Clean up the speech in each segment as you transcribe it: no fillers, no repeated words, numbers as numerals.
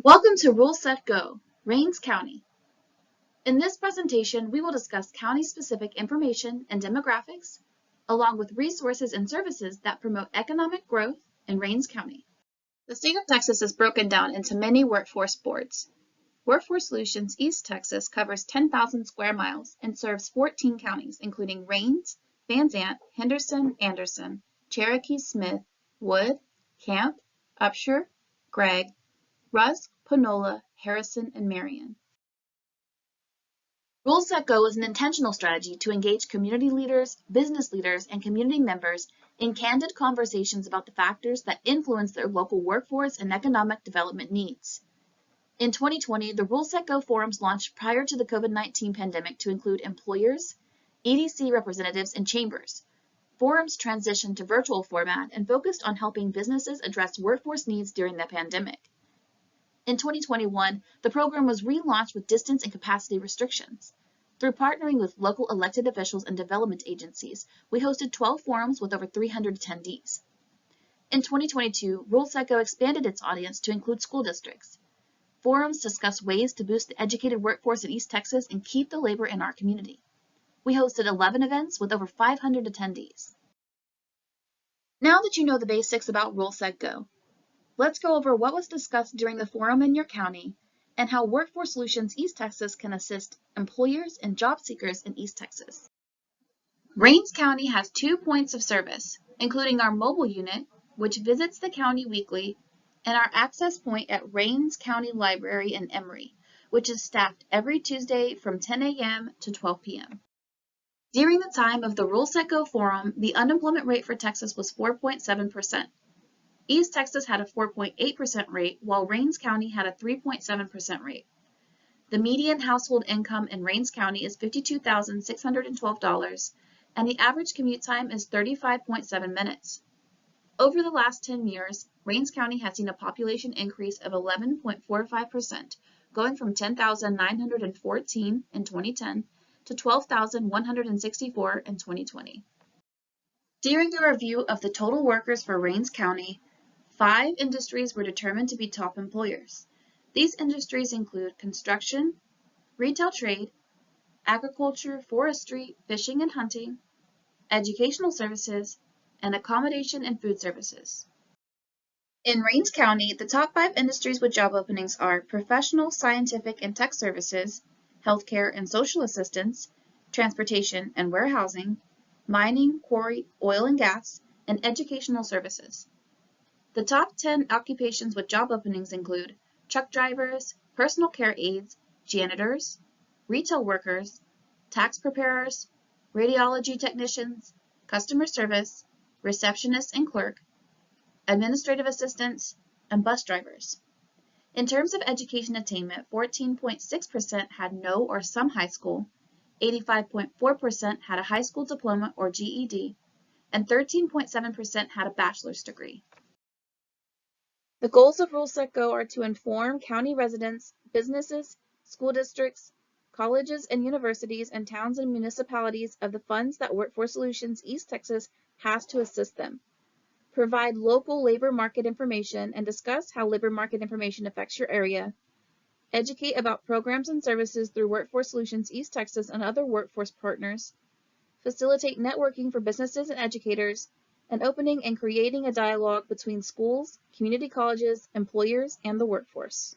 Welcome to Rule Set Go, Rains County. In this presentation, we will discuss county-specific information and demographics, along with resources and services that promote economic growth in Rains County. The state of Texas is broken down into many workforce boards. Workforce Solutions East Texas covers 10,000 square miles and serves 14 counties, including Rains, Van Zant, Henderson, Anderson, Cherokee, Smith, Wood, Camp, Upshur, Gregg, Rusk, Panola, Harrison, and Marion. Rule Set Go is an intentional strategy to engage community leaders, business leaders, and community members in candid conversations about the factors that influence their local workforce and economic development needs. In 2020, the Rule Set Go forums launched prior to the COVID-19 pandemic to include employers, EDC representatives, and chambers. Forums transitioned to virtual format and focused on helping businesses address workforce needs during the pandemic. In 2021, the program was relaunched with distance and capacity restrictions. Through partnering with local elected officials and development agencies, we hosted 12 forums with over 300 attendees. In 2022, Rule Set Go expanded its audience to include school districts. Forums discuss ways to boost the educated workforce in East Texas and keep the labor in our community. We hosted 11 events with over 500 attendees. Now that you know the basics about Rule Set Go, let's go over what was discussed during the forum in your county and how Workforce Solutions East Texas can assist employers and job seekers in East Texas. Rains County has 2 points of service, including our mobile unit, which visits the county weekly, and our access point at Rains County Library in Emory, which is staffed every Tuesday from 10 a.m. to 12 p.m. During the time of the Rule Set Go forum, the unemployment rate for Texas was 4.7%. East Texas had a 4.8% rate, while Rains County had a 3.7% rate. The median household income in Rains County is $52,612, and the average commute time is 35.7 minutes. Over the last 10 years, Rains County has seen a population increase of 11.45%, going from 10,914 in 2010 to 12,164 in 2020. During the review of the total workers for Rains County, 5 industries were determined to be top employers. These industries include construction, retail trade, agriculture, forestry, fishing and hunting, educational services, and accommodation and food services. In Rains County, the top 5 industries with job openings are professional, scientific, and tech services, healthcare and social assistance, transportation and warehousing, mining, quarry, oil and gas, and educational services. The top 10 occupations with job openings include truck drivers, personal care aides, janitors, retail workers, tax preparers, radiology technicians, customer service, receptionists and clerk, administrative assistants, and bus drivers. In terms of education attainment, 14.6% had no or some high school, 85.4% had a high school diploma or GED, and 13.7% had a bachelor's degree. The goals of Rule Set Go are to inform county residents, businesses, school districts, colleges and universities, and towns and municipalities of the funds that Workforce Solutions East Texas has to assist them, provide local labor market information and discuss how labor market information affects your area, educate about programs and services through Workforce Solutions East Texas and other workforce partners, facilitate networking for businesses and educators, and opening and creating a dialogue between schools, community colleges, employers, and the workforce.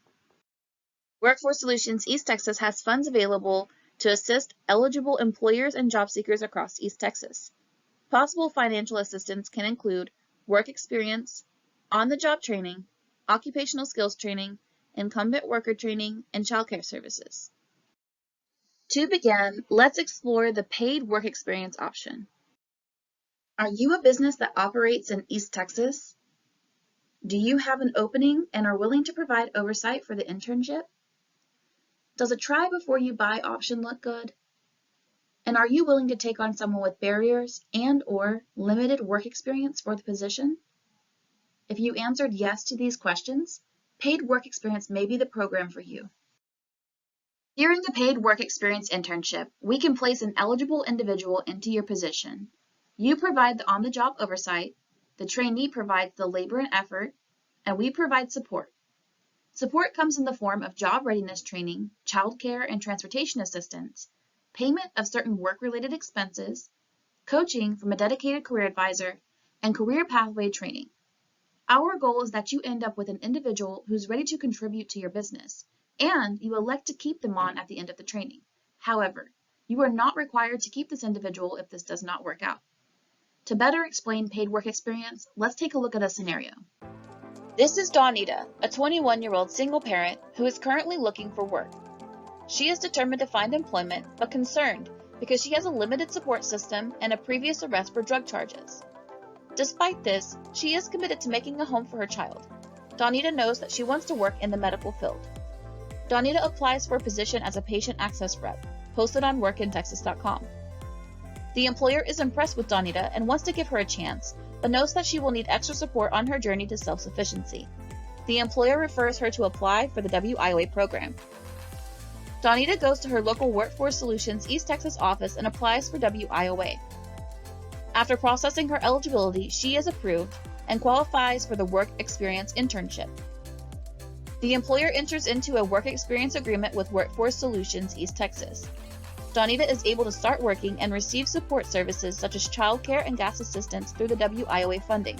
Workforce Solutions East Texas has funds available to assist eligible employers and job seekers across East Texas. Possible financial assistance can include work experience, on-the-job training, occupational skills training, incumbent worker training, and childcare services. To begin, let's explore the paid work experience option. Are you a business that operates in East Texas? Do you have an opening and are willing to provide oversight for the internship? Does a try before you buy option look good? And are you willing to take on someone with barriers and/or limited work experience for the position? If you answered yes to these questions, paid work experience may be the program for you. During the paid work experience internship, we can place an eligible individual into your position. You provide the on-the-job oversight, the trainee provides the labor and effort, and we provide support. Support comes in the form of job readiness training, childcare and transportation assistance, payment of certain work-related expenses, coaching from a dedicated career advisor, and career pathway training. Our goal is that you end up with an individual who's ready to contribute to your business, and you elect to keep them on at the end of the training. However, you are not required to keep this individual if this does not work out. To better explain paid work experience, let's take a look at a scenario. This is Dawnita, a 21-year-old single parent who is currently looking for work. She is determined to find employment, but concerned because she has a limited support system and a previous arrest for drug charges. Despite this, she is committed to making a home for her child. Dawnita knows that she wants to work in the medical field. Dawnita applies for a position as a patient access rep, posted on workintexas.com. The employer is impressed with Dawnita and wants to give her a chance, but notes that she will need extra support on her journey to self-sufficiency. The employer refers her to apply for the WIOA program. Dawnita goes to her local Workforce Solutions East Texas office and applies for WIOA. After processing her eligibility, she is approved and qualifies for the Work Experience Internship. The employer enters into a work experience agreement with Workforce Solutions East Texas. Dawnita is able to start working and receive support services such as childcare and gas assistance through the WIOA funding.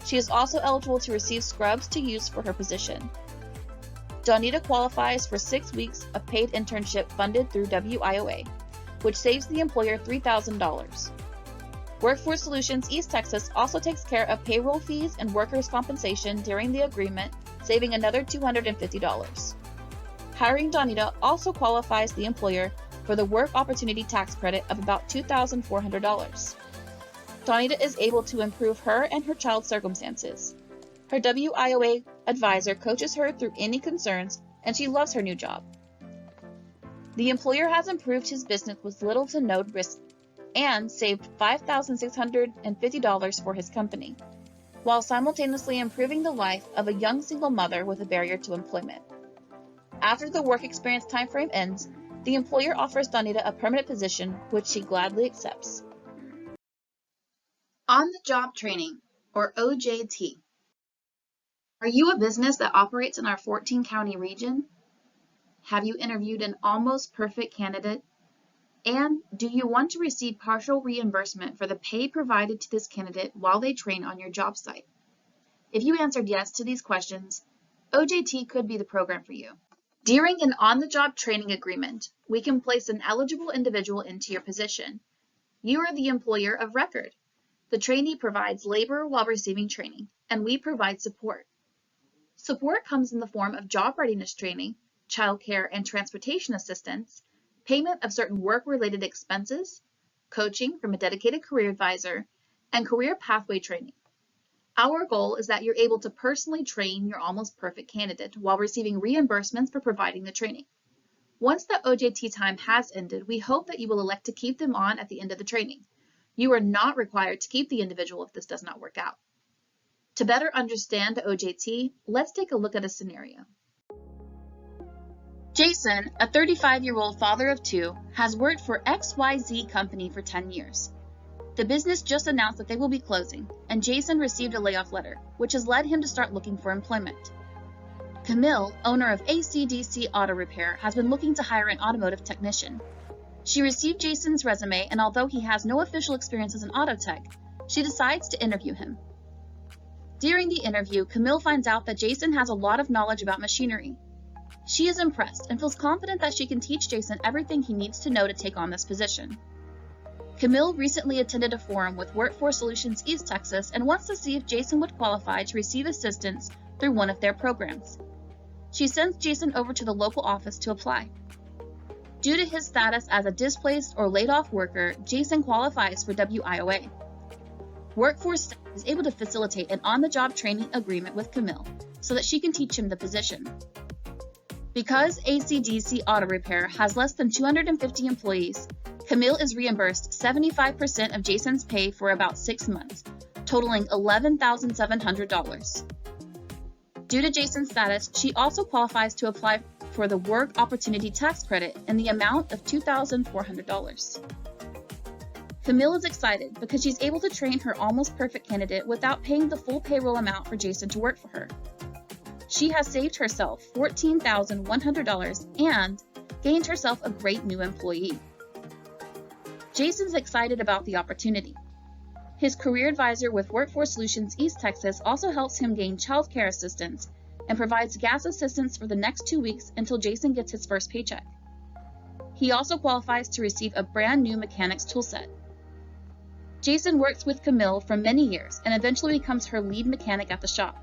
She is also eligible to receive scrubs to use for her position. Dawnita qualifies for 6 weeks of paid internship funded through WIOA, which saves the employer $3,000. Workforce Solutions East Texas also takes care of payroll fees and workers' compensation during the agreement, saving another $250. Hiring Dawnita also qualifies the employer for the Work Opportunity Tax Credit of about $2,400. Dawnita is able to improve her and her child's circumstances. Her WIOA advisor coaches her through any concerns, and she loves her new job. The employer has improved his business with little to no risk and saved $5,650 for his company, while simultaneously improving the life of a young single mother with a barrier to employment. After the work experience timeframe ends, the employer offers Dawnita a permanent position, which she gladly accepts. On-the-job training, or OJT. Are you a business that operates in our 14-county region? Have you interviewed an almost perfect candidate? And do you want to receive partial reimbursement for the pay provided to this candidate while they train on your job site? If you answered yes to these questions, OJT could be the program for you. During an on-the-job training agreement, we can place an eligible individual into your position. You are the employer of record. The trainee provides labor while receiving training, and we provide support. Support comes in the form of job readiness training, childcare and transportation assistance, payment of certain work-related expenses, coaching from a dedicated career advisor, and career pathway training. Our goal is that you're able to personally train your almost perfect candidate while receiving reimbursements for providing the training. Once the OJT time has ended, we hope that you will elect to keep them on at the end of the training. You are not required to keep the individual if this does not work out. To better understand the OJT, let's take a look at a scenario. Jason, a 35-year-old father of two, has worked for XYZ company for 10 years. The business just announced that they will be closing, and Jason received a layoff letter, which has led him to start looking for employment. Camille, owner of ACDC Auto Repair, has been looking to hire an automotive technician. She received Jason's resume, and although he has no official experience as an auto tech, she decides to interview him. During the interview, Camille finds out that Jason has a lot of knowledge about machinery. She is impressed and feels confident that she can teach Jason everything he needs to know to take on this position. Camille recently attended a forum with Workforce Solutions East Texas and wants to see if Jason would qualify to receive assistance through one of their programs. She sends Jason over to the local office to apply. Due to his status as a displaced or laid-off worker, Jason qualifies for WIOA. Workforce is able to facilitate an on-the-job training agreement with Camille so that she can teach him the position. Because ACDC Auto Repair has less than 250 employees, Camille is reimbursed 75% of Jason's pay for about 6 months, totaling $11,700. Due to Jason's status, she also qualifies to apply for the Work Opportunity Tax Credit in the amount of $2,400. Camille is excited because she's able to train her almost perfect candidate without paying the full payroll amount for Jason to work for her. She has saved herself $14,100 and gained herself a great new employee. Jason's excited about the opportunity. His career advisor with Workforce Solutions East Texas also helps him gain child care assistance and provides gas assistance for the next 2 weeks until Jason gets his first paycheck. He also qualifies to receive a brand new mechanics toolset. Jason works with Camille for many years and eventually becomes her lead mechanic at the shop.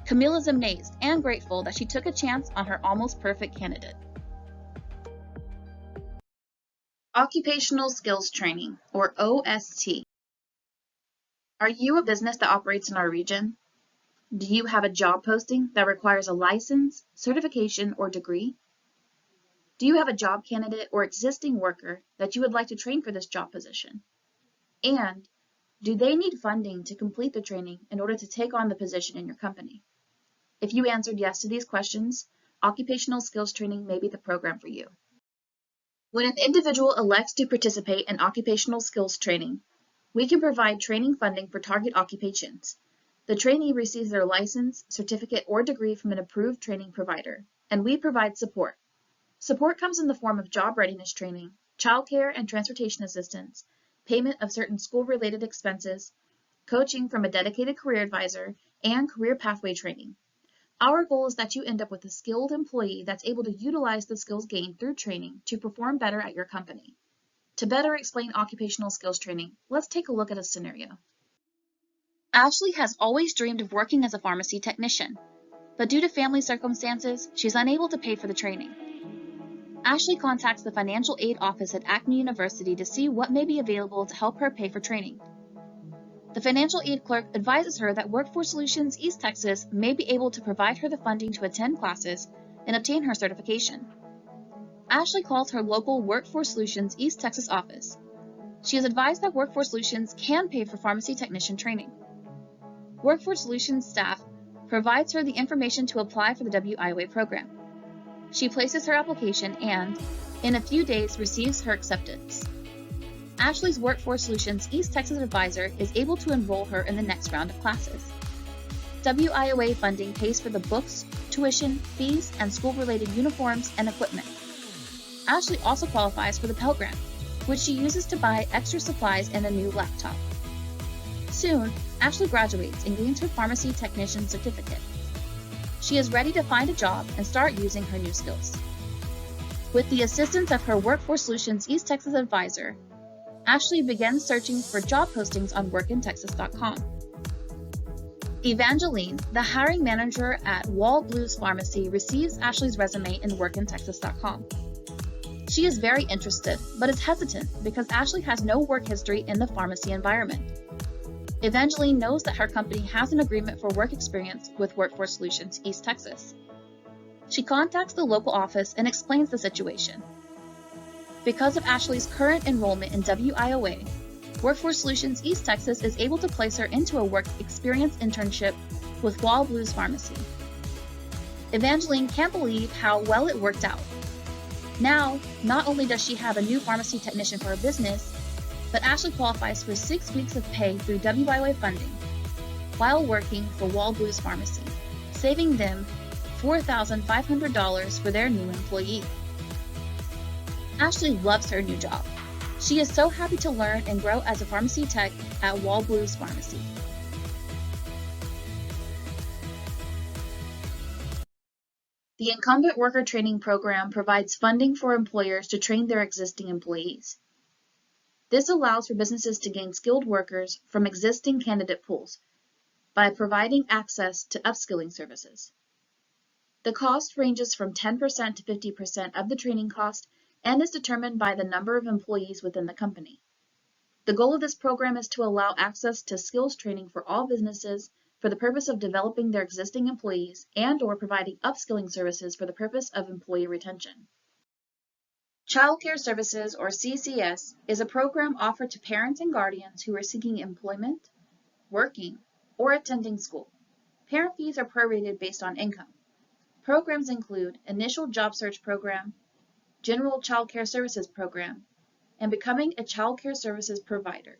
Camille is amazed and grateful that she took a chance on her almost perfect candidate. Occupational Skills Training, or OST. Are you a business that operates in our region? Do you have a job posting that requires a license, certification, or degree? Do you have a job candidate or existing worker that you would like to train for this job position? And do they need funding to complete the training in order to take on the position in your company? If you answered yes to these questions, Occupational Skills Training may be the program for you. When an individual elects to participate in occupational skills training, we can provide training funding for target occupations. The trainee receives their license, certificate, or degree from an approved training provider, and we provide support. Support comes in the form of job readiness training, childcare and transportation assistance, payment of certain school-related expenses, coaching from a dedicated career advisor, and career pathway training. Our goal is that you end up with a skilled employee that's able to utilize the skills gained through training to perform better at your company. To better explain occupational skills training, let's take a look at a scenario. Ashley has always dreamed of working as a pharmacy technician, but due to family circumstances, she's unable to pay for the training. Ashley contacts the financial aid office at Acme University to see what may be available to help her pay for training. The financial aid clerk advises her that Workforce Solutions East Texas may be able to provide her the funding to attend classes and obtain her certification. Ashley calls her local Workforce Solutions East Texas office. She is advised that Workforce Solutions can pay for pharmacy technician training. Workforce Solutions staff provides her the information to apply for the WIOA program. She places her application and, in a few days, receives her acceptance. Ashley's Workforce Solutions East Texas advisor is able to enroll her in the next round of classes. WIOA funding pays for the books, tuition, fees, and school-related uniforms and equipment. Ashley also qualifies for the Pell Grant, which she uses to buy extra supplies and a new laptop. Soon, Ashley graduates and gains her pharmacy technician certificate. She is ready to find a job and start using her new skills. With the assistance of her Workforce Solutions East Texas advisor, Ashley begins searching for job postings on workintexas.com. Evangeline, the hiring manager at Wall Blues Pharmacy, receives Ashley's resume in workintexas.com. She is very interested, but is hesitant because Ashley has no work history in the pharmacy environment. Evangeline knows that her company has an agreement for work experience with Workforce Solutions East Texas. She contacts the local office and explains the situation. Because of Ashley's current enrollment in WIOA, Workforce Solutions East Texas is able to place her into a work experience internship with Wall Blues Pharmacy. Evangeline can't believe how well it worked out. Now, not only does she have a new pharmacy technician for her business, but Ashley qualifies for 6 weeks of pay through WIOA funding while working for Wall Blues Pharmacy, saving them $4,500 for their new employee. Ashley loves her new job. She is so happy to learn and grow as a pharmacy tech at Wall Blues Pharmacy. The Incumbent Worker Training Program provides funding for employers to train their existing employees. This allows for businesses to gain skilled workers from existing candidate pools by providing access to upskilling services. The cost ranges from 10% to 50% of the training cost and is determined by the number of employees within the company. The goal of this program is to allow access to skills training for all businesses for the purpose of developing their existing employees and/or providing upskilling services for the purpose of employee retention. Child Care Services, or CCS, is a program offered to parents and guardians who are seeking employment, working, or attending school. Parent fees are prorated based on income. Programs include Initial Job Search Program, General Child Care Services Program, and Becoming a Child Care Services Provider.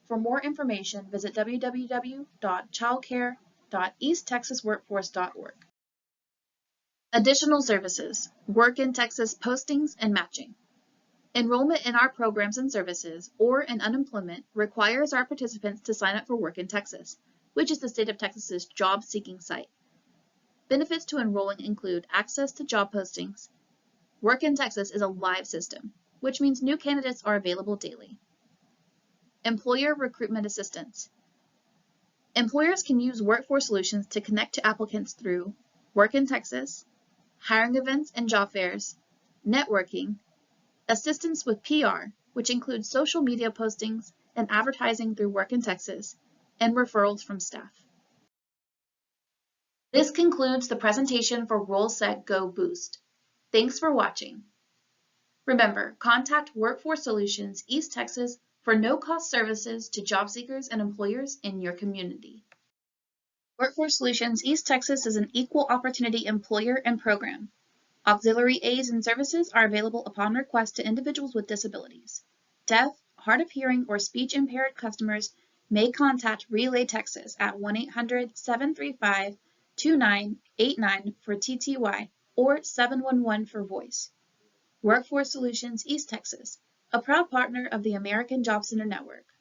For more information, visit www.childcare.easttexasworkforce.org. Additional services, Work in Texas postings and matching. Enrollment in our programs and services or in unemployment requires our participants to sign up for Work in Texas, which is the state of Texas's job-seeking site. Benefits to enrolling include access to job postings. Work in Texas is a live system, which means new candidates are available daily. Employer recruitment assistance. Employers can use Workforce Solutions to connect to applicants through Work in Texas, hiring events and job fairs, networking, assistance with PR, which includes social media postings and advertising through Work in Texas, and referrals from staff. This concludes the presentation for Roll Set Go Boost. Thanks for watching. Remember, contact Workforce Solutions East Texas for no-cost services to job seekers and employers in your community. Workforce Solutions East Texas is an equal opportunity employer and program. Auxiliary aids and services are available upon request to individuals with disabilities. Deaf, hard of hearing, or speech-impaired customers may contact Relay Texas at 1-800-735-2989 for TTY or 711 for voice. Workforce Solutions East Texas, a proud partner of the American Job Center Network.